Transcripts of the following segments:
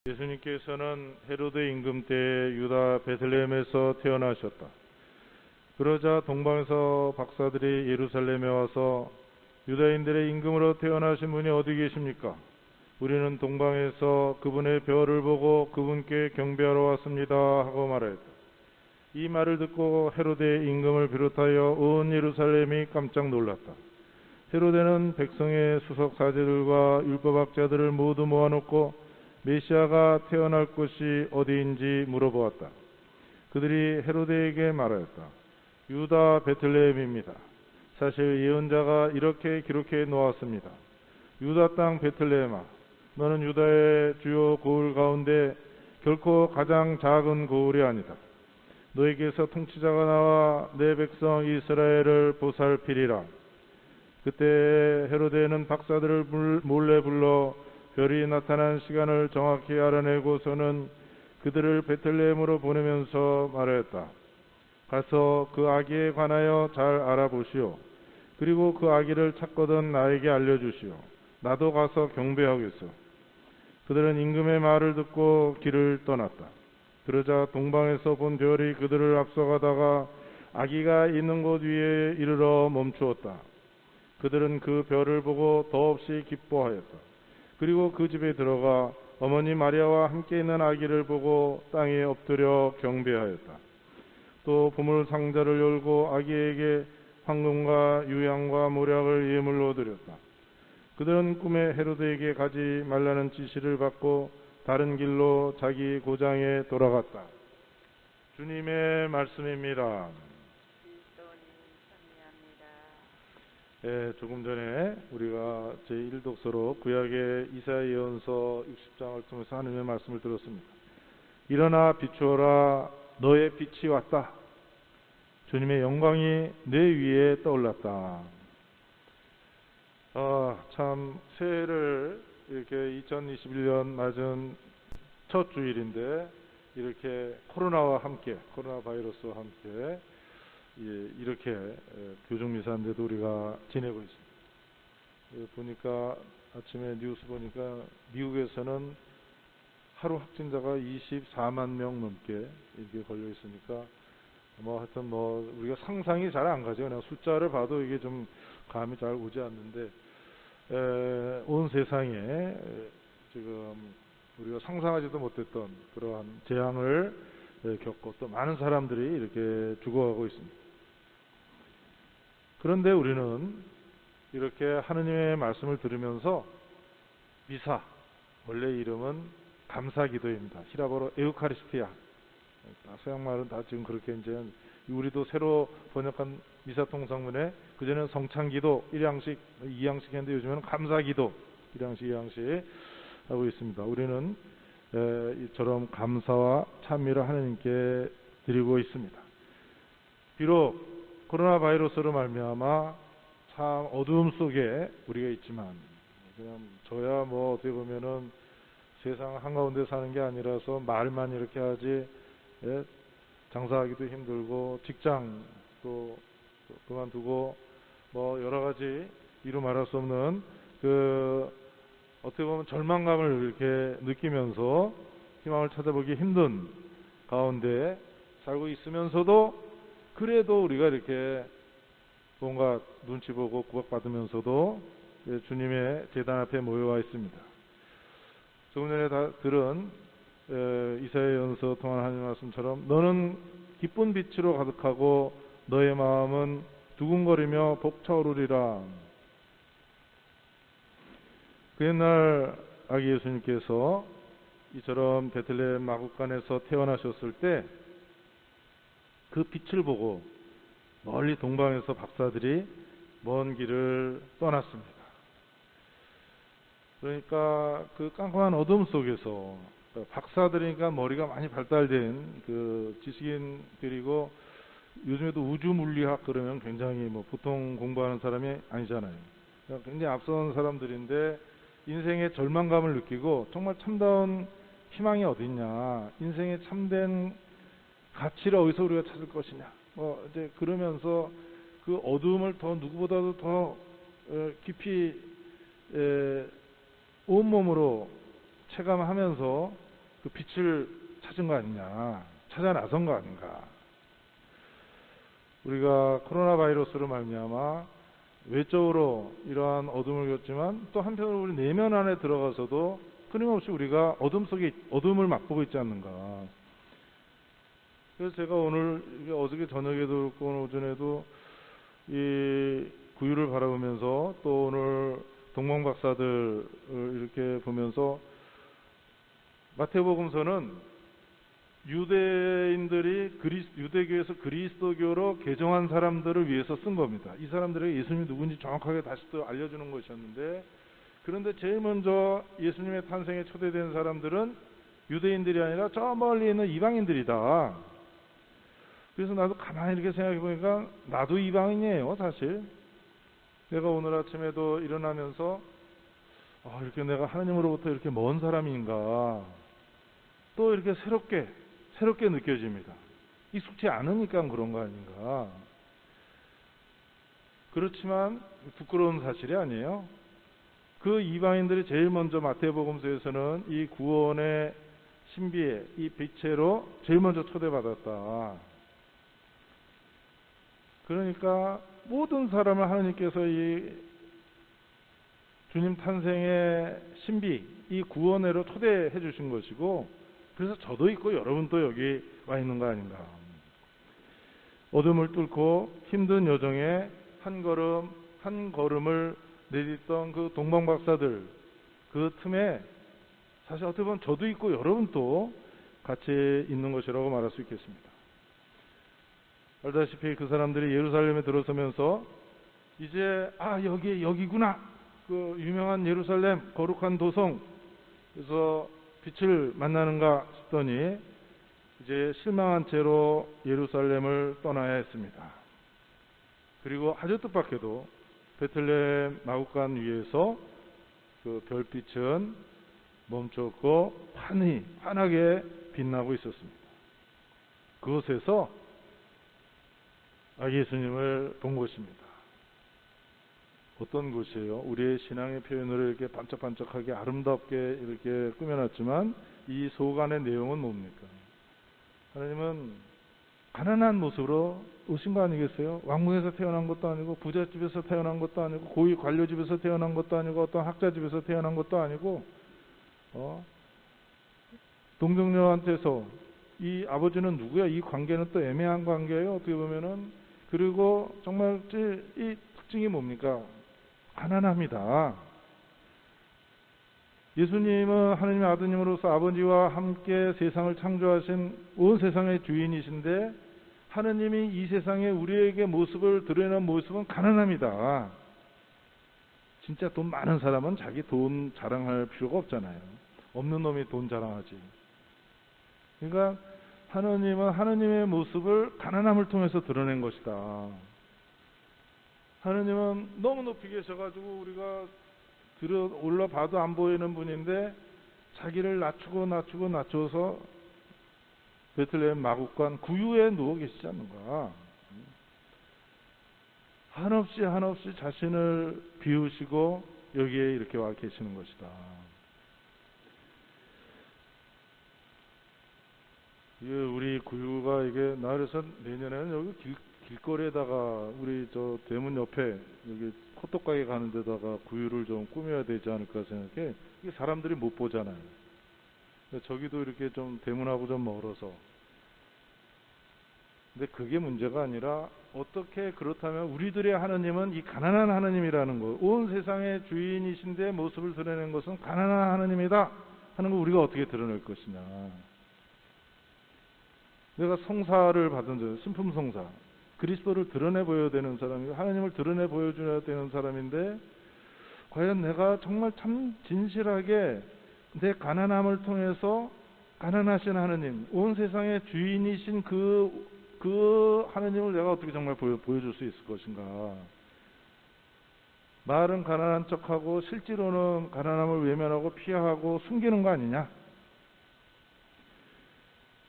예수님께서는 헤로데 임금 때 유다 베들레헴에서 태어나셨다. 그러자 동방에서 박사들이 예루살렘에 와서 유다인들의 임금으로 태어나신 분이 어디 계십니까? 우리는 동방에서 그분의 별을 보고 그분께 경배하러 왔습니다 하고 말했다. 이 말을 듣고 헤로데 임금을 비롯하여 온 예루살렘이 깜짝 놀랐다. 헤로데는 백성의 수석 사제들과 율법학자들을 모두 모아놓고 메시아가 태어날 곳이 어디인지 물어보았다. 그들이 헤로데에게 말하였다. 유다 베들레헴입니다. 사실 예언자가 이렇게 기록해 놓았습니다. 유다 땅 베들레헴아, 너는 유다의 주요 고을 가운데 결코 가장 작은 고을이 아니다. 너에게서 통치자가 나와 내 백성 이스라엘을 보살피리라. 그때 헤로데는 박사들을 몰래 불러 별이 나타난 시간을 정확히 알아내고서는 그들을 베들레헴으로 보내면서 말하였다. 가서 그 아기에 관하여 잘 알아보시오. 그리고 그 아기를 찾거든 나에게 알려주시오. 나도 가서 경배하겠소. 그들은 임금의 말을 듣고 길을 떠났다. 그러자 동방에서 본 별이 그들을 앞서가다가 아기가 있는 곳 위에 이르러 멈추었다. 그들은 그 별을 보고 더없이 기뻐하였다. 그리고 그 집에 들어가 어머니 마리아와 함께 있는 아기를 보고 땅에 엎드려 경배하였다. 또 보물 상자를 열고 아기에게 황금과 유향과 모략을 예물로 드렸다. 그들은 꿈에 헤로데에게 가지 말라는 지시를 받고 다른 길로 자기 고장에 돌아갔다. 주님의 말씀입니다. 조금 전에 우리가 제1독서로 구약의 이사야 예언서 60장을 통해서 하나님의 말씀을 들었습니다. 일어나 비추어라, 너의 빛이 왔다. 주님의 영광이 내 위에 떠올랐다. 참 새해를 이렇게 2021년 맞은 첫 주일인데 이렇게 코로나 바이러스와 함께 이렇게 교정미사인데도 우리가 지내고 있습니다. 보니까 아침에 뉴스 보니까 미국에서는 하루 확진자가 24만 명 넘게 이렇게 걸려 있으니까 하여튼 우리가 상상이 잘 안 가죠. 그냥 숫자를 봐도 이게 좀 감이 잘 오지 않는데 온 세상에 지금 우리가 상상하지도 못했던 그러한 재앙을 겪고 또 많은 사람들이 이렇게 죽어가고 있습니다. 그런데 우리는 이렇게 하느님의 말씀을 들으면서 미사, 원래 이름은 감사기도입니다. 히라보로 에우카리스티아. 서양말은 다 지금 그렇게 이제 우리도 새로 번역한 미사통상문에 그전에는 성찬기도 1양식, 2양식 했는데 요즘에는 감사기도 1양식, 2양식 하고 있습니다. 우리는 이처럼 감사와 찬미를 하나님께 드리고 있습니다. 비록 코로나 바이러스로 말미암아 참 어두움 속에 우리가 있지만 그냥 저야 어떻게 보면은 세상 한가운데 사는 게 아니라서 말만 이렇게 하지 장사하기도 힘들고 직장도 그만두고 여러 가지 이루 말할 수 없는 어떻게 보면 절망감을 이렇게 느끼면서 희망을 찾아보기 힘든 가운데 살고 있으면서도 그래도 우리가 이렇게 뭔가 눈치 보고 구박받으면서도 주님의 제단 앞에 모여와 있습니다. 조금 전에 다 들은 이사야 예언서 통한 하나님 말씀처럼 너는 기쁜 빛으로 가득하고 너의 마음은 두근거리며 벅차오르리라. 그 옛날 아기 예수님께서 이처럼 베들레헴 마구간에서 태어나셨을 때 그 빛을 보고 멀리 동방에서 박사들이 먼 길을 떠났습니다. 그러니까 그 깜깜한 어둠 속에서 박사들이니까 머리가 많이 발달된 그 지식인들이고 요즘에도 우주물리학 그러면 굉장히 보통 공부하는 사람이 아니잖아요. 굉장히 앞선 사람들인데 인생의 절망감을 느끼고 정말 참다운 희망이 어딨냐, 인생의 참된 가치를 어디서 우리가 찾을 것이냐, 이제 그러면서 그 어두움을 더 누구보다도 더 깊이 온몸으로 체감하면서 그 빛을 찾은 거 아니냐, 찾아 나선 거 아닌가. 우리가 코로나 바이러스로 말미암아 외적으로 이러한 어둠을 겪지만 또 한편으로 우리 내면 안에 들어가서도 끊임없이 우리가 어둠 속에 어둠을 맛보고 있지 않는가. 그래서 제가 오늘 어저께 저녁에도 그렇고 오늘 오전에도 이 구유를 바라보면서 또 오늘 동방 박사들을 이렇게 보면서 마태복음서는 유대인들이 유대교에서 그리스도교로 개종한 사람들을 위해서 쓴 겁니다. 이 사람들에게 예수님이 누군지 정확하게 다시 또 알려주는 것이었는데, 그런데 제일 먼저 예수님의 탄생에 초대된 사람들은 유대인들이 아니라 저 멀리 있는 이방인들이다. 그래서 나도 가만히 이렇게 생각해 보니까 나도 이방인이에요, 사실. 내가 오늘 아침에도 일어나면서 이렇게 내가 하나님으로부터 이렇게 먼 사람인가 또 이렇게 새롭게 느껴집니다. 익숙치 않으니까 그런 거 아닌가. 그렇지만 부끄러운 사실이 아니에요. 그 이방인들이 제일 먼저 마태복음서에서는 이 구원의 신비의 이 빛으로 제일 먼저 초대받았다. 그러니까 모든 사람을 하나님께서 이 주님 탄생의 신비, 이 구원회로 초대해 주신 것이고, 그래서 저도 있고 여러분도 여기 와 있는 거 아닌가. 어둠을 뚫고 힘든 여정에 한 걸음 한 걸음을 내딛던 그 동방박사들, 그 틈에 사실 어떻게 보면 저도 있고 여러분도 같이 있는 것이라고 말할 수 있겠습니다. 알다시피 그 사람들이 예루살렘에 들어서면서 이제 여기구나, 그 유명한 예루살렘 거룩한 도성, 그래서 빛을 만나는가 싶더니 이제 실망한 채로 예루살렘을 떠나야 했습니다. 그리고 아주 뜻밖에도 베들레헴 마구간 위에서 그 별빛은 멈췄고 환하게 빛나고 있었습니다. 그곳에서 예수님을 본 것입니다. 어떤 곳이에요? 우리의 신앙의 표현으로 이렇게 반짝반짝하게 아름답게 이렇게 꾸며놨지만 이 속 안의 내용은 뭡니까? 하나님은 가난한 모습으로 오신 거 아니겠어요? 왕궁에서 태어난 것도 아니고 부잣집에서 태어난 것도 아니고 고위 관료집에서 태어난 것도 아니고 어떤 학자집에서 태어난 것도 아니고 동정녀한테서 이 아버지는 누구야? 이 관계는 또 애매한 관계예요. 어떻게 보면은. 그리고 정말 이 특징이 뭡니까? 가난합니다. 예수님은 하나님의 아드님으로서 아버지와 함께 세상을 창조하신 온 세상의 주인이신데, 하나님이 이 세상에 우리에게 모습을 드러내는 모습은 가난합니다. 진짜 돈 많은 사람은 자기 돈 자랑할 필요가 없잖아요. 없는 놈이 돈 자랑하지. 그러니까 하나님은 하나님의 모습을 가난함을 통해서 드러낸 것이다. 하나님은 너무 높이 계셔가지고 우리가 올라봐도 안 보이는 분인데 자기를 낮춰서 베들레헴 마구간 구유에 누워 계시지 않는가. 한없이 자신을 비우시고 여기에 이렇게 와 계시는 것이다. 이게 우리 구유가 나 그래서 내년에는 여기 길거리에다가 우리 저 대문 옆에 여기 호떡 가게 가는 데다가 구유를 좀 꾸며야 되지 않을까 생각해. 이게 사람들이 못 보잖아요. 저기도 이렇게 좀 대문하고 좀 멀어서. 근데 그게 문제가 아니라 어떻게 그렇다면 우리들의 하나님은 이 가난한 하나님이라는 것, 온 세상의 주인이신데 모습을 드러낸 것은 가난한 하나님이다 하는 걸 우리가 어떻게 드러낼 것이냐. 내가 성사를 받은 자, 신품성사, 그리스도를 드러내 보여야 되는 사람이고 하나님을 드러내 보여줘야 되는 사람인데, 과연 내가 정말 참 진실하게 내 가난함을 통해서 가난하신 하나님, 온 세상의 주인이신 그 하나님을 내가 어떻게 정말 보여줄 수 있을 것인가. 말은 가난한 척하고 실제로는 가난함을 외면하고 피하고 숨기는 거 아니냐.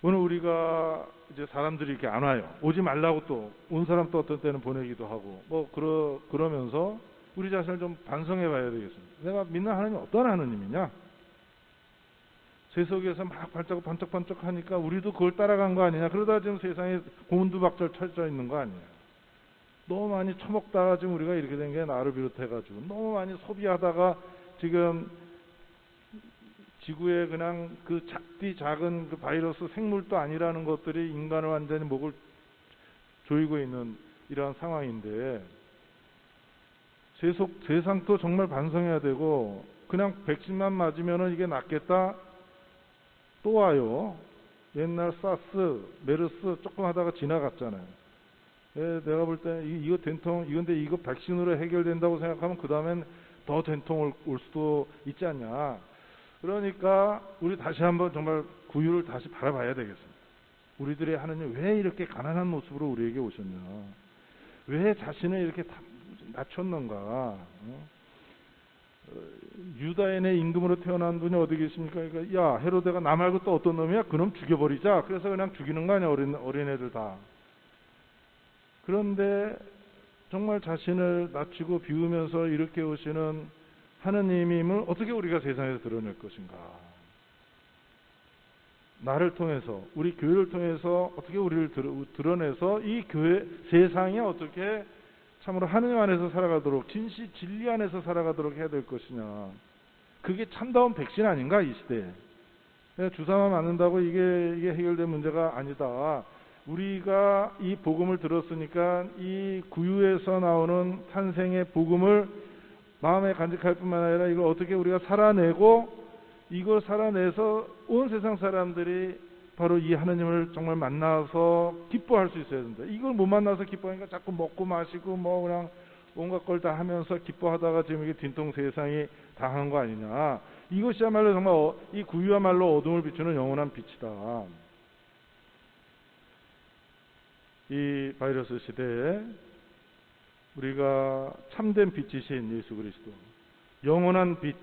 오늘 우리가 이제 사람들이 이렇게 안 와요. 오지 말라고 또 온 사람 또 어떤 때는 보내기도 하고 그러면서 우리 자신을 좀 반성해 봐야 되겠습니다. 내가 믿는 하나님이 어떤 하나님이냐? 세속에서 막 발자국 번쩍번쩍 하니까 우리도 그걸 따라간 거 아니냐. 그러다 지금 세상에 곤두박질 쳐져 있는 거 아니에요. 너무 많이 처먹다가 지금 우리가 이렇게 된 게 나를 비롯해가지고 너무 많이 소비하다가 지금 지구에 그냥 그 작은 그 바이러스 생물도 아니라는 것들이 인간을 완전히 목을 조이고 있는 이러한 상황인데, 세상도 정말 반성해야 되고, 그냥 백신만 맞으면은 이게 낫겠다 또 와요. 옛날 사스, 메르스 조금 하다가 지나갔잖아요. 내가 볼 때 이거 된통, 이건데 이거 백신으로 해결된다고 생각하면 그 다음엔 더 된통 올 수도 있지 않냐. 그러니까 우리 다시 한번 정말 구유를 다시 바라봐야 되겠습니다. 우리들의 하느님 왜 이렇게 가난한 모습으로 우리에게 오셨냐. 왜 자신을 이렇게 낮췄는가. 유다인의 임금으로 태어난 분이 어디 계십니까? 그러니까 야, 헤로데가 나 말고 또 어떤 놈이야? 그놈 죽여버리자. 그래서 그냥 죽이는 거 아니야, 어린애들 다. 그런데 정말 자신을 낮추고 비우면서 이렇게 오시는 하느님임을 어떻게 우리가 세상에서 드러낼 것인가. 나를 통해서, 우리 교회를 통해서 어떻게 우리를 드러내서 이 교회, 세상에 어떻게 참으로 하느님 안에서 살아가도록, 진리 안에서 살아가도록 해야 될 것이냐. 그게 참다운 백신 아닌가, 이 시대에. 주사만 맞는다고 이게 해결된 문제가 아니다. 우리가 이 복음을 들었으니까 이 구유에서 나오는 탄생의 복음을 마음에 간직할 뿐만 아니라 이걸 어떻게 우리가 살아내고, 이걸 살아내서 온 세상 사람들이 바로 이 하느님을 정말 만나서 기뻐할 수 있어야 된다. 이걸 못 만나서 기뻐하니까 자꾸 먹고 마시고 뭐 그냥 온갖 걸 다 하면서 기뻐하다가 지금 이게 딘통 세상이 당한 거 아니냐. 이것이야말로 정말 이 구유야말로 어둠을 비추는 영원한 빛이다. 이 바이러스 시대에 우리가 참된 빛이신 예수 그리스도, 영원한 빛,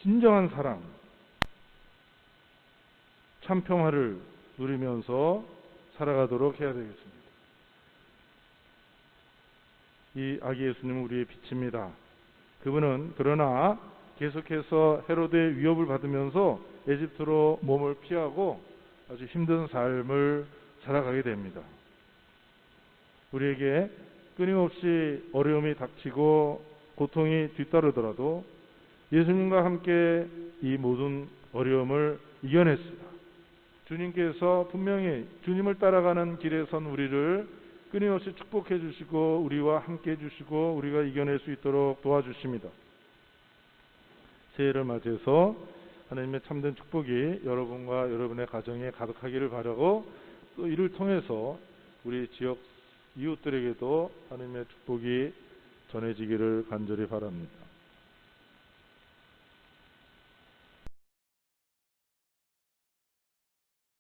진정한 사랑, 참 평화를 누리면서 살아가도록 해야 되겠습니다. 이 아기 예수님은 우리의 빛입니다. 그분은 그러나 계속해서 헤로데의 위협을 받으면서 에집트로 몸을 피하고 아주 힘든 삶을 살아가게 됩니다. 우리에게 끊임없이 어려움이 닥치고 고통이 뒤따르더라도 예수님과 함께 이 모든 어려움을 이겨냈습니다. 주님께서 분명히 주님을 따라가는 길에 선 우리를 끊임없이 축복해 주시고 우리와 함께 해 주시고 우리가 이겨낼 수 있도록 도와주십니다. 새해를 맞이해서 하나님의 참된 축복이 여러분과 여러분의 가정에 가득하기를 바라고, 또 이를 통해서 우리 지역 이웃들에게도 하나님의 축복이 전해지기를 간절히 바랍니다.